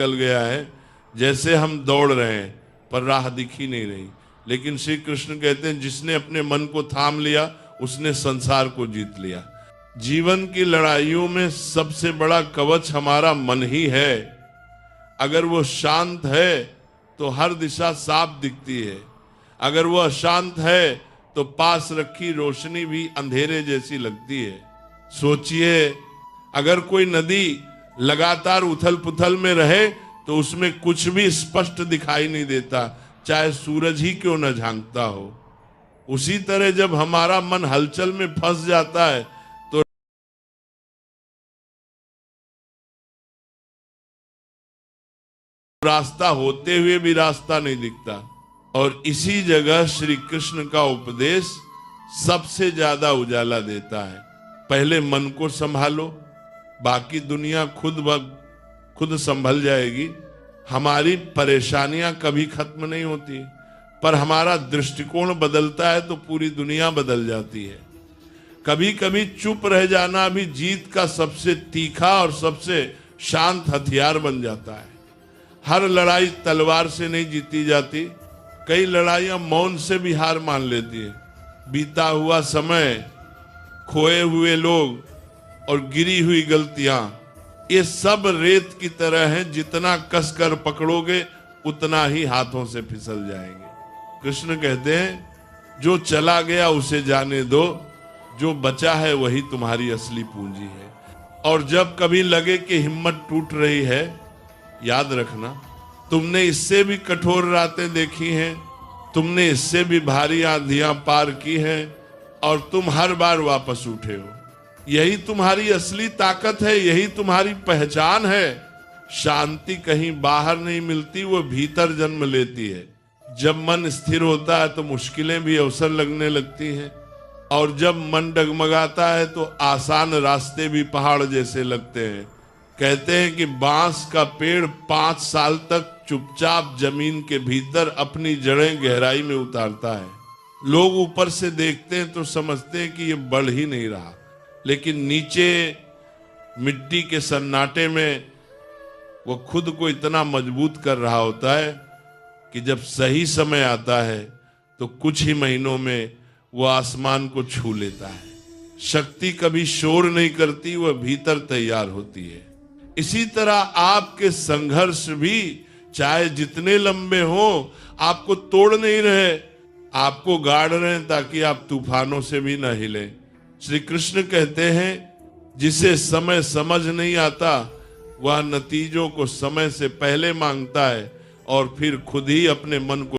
निकल गया है, जैसे हम दौड़ रहे हैं पर राह दिख ही नहीं रही। लेकिन श्री कृष्ण कहते हैं जिसने अपने मन को थाम लिया उसने संसार को जीत लिया। जीवन की लड़ाइयों में सबसे बड़ा कवच हमारा मन ही है। अगर वो शांत है तो हर दिशा साफ दिखती है, अगर वो अशांत है तो पास रखी रोशनी भी अंधेरे जैसी लगती है। सोचिए, अगर कोई नदी लगातार उथल पुथल में रहे तो उसमें कुछ भी स्पष्ट दिखाई नहीं देता, चाहे सूरज ही क्यों न झांकता हो। उसी तरह जब हमारा मन हलचल में फंस जाता है तो रास्ता होते हुए भी रास्ता नहीं दिखता। और इसी जगह श्री कृष्ण का उपदेश सबसे ज्यादा उजाला देता है। पहले मन को संभालो, बाकी दुनिया खुद संभल जाएगी। हमारी परेशानियां कभी खत्म नहीं होती, पर हमारा दृष्टिकोण बदलता है तो पूरी दुनिया बदल जाती है। कभी कभी चुप रह जाना भी जीत का सबसे तीखा और सबसे शांत हथियार बन जाता है। हर लड़ाई तलवार से नहीं जीती जाती, कई लड़ाइयां मौन से भी हार मान लेती है। बीता हुआ समय, खोए हुए लोग और गिरी हुई गलतियां, ये सब रेत की तरह हैं, जितना कसकर पकड़ोगे उतना ही हाथों से फिसल जाएंगे। कृष्ण कहते हैं जो चला गया उसे जाने दो, जो बचा है वही तुम्हारी असली पूंजी है। और जब कभी लगे कि हिम्मत टूट रही है, याद रखना तुमने इससे भी कठोर रातें देखी हैं, तुमने इससे भी भारी आंधियां पार की हैं और तुम हर बार वापस उठे हो। यही तुम्हारी असली ताकत है, यही तुम्हारी पहचान है। शांति कहीं बाहर नहीं मिलती, वो भीतर जन्म लेती है। जब मन स्थिर होता है तो मुश्किलें भी अवसर लगने लगती हैं, और जब मन डगमगाता है तो आसान रास्ते भी पहाड़ जैसे लगते हैं। कहते हैं कि बांस का पेड़ 5 साल तक चुपचाप जमीन के भीतर अपनी जड़ें गहराई में उतारता है। लोग ऊपर से देखते हैं तो समझते हैं कि ये बढ़ ही नहीं रहा, लेकिन नीचे मिट्टी के सन्नाटे में वो खुद को इतना मजबूत कर रहा होता है कि जब सही समय आता है तो कुछ ही महीनों में वो आसमान को छू लेता है। शक्ति कभी शोर नहीं करती, वह भीतर तैयार होती है। इसी तरह आपके संघर्ष भी चाहे जितने लंबे हो, आपको तोड़ नहीं रहे, आपको गाड़ रहे हैं ताकि आप तूफानों से भी न हिले। श्री कृष्ण कहते हैं जिसे समय समझ नहीं आता वह नतीजों को समय से पहले मांगता है और फिर खुद ही अपने मन को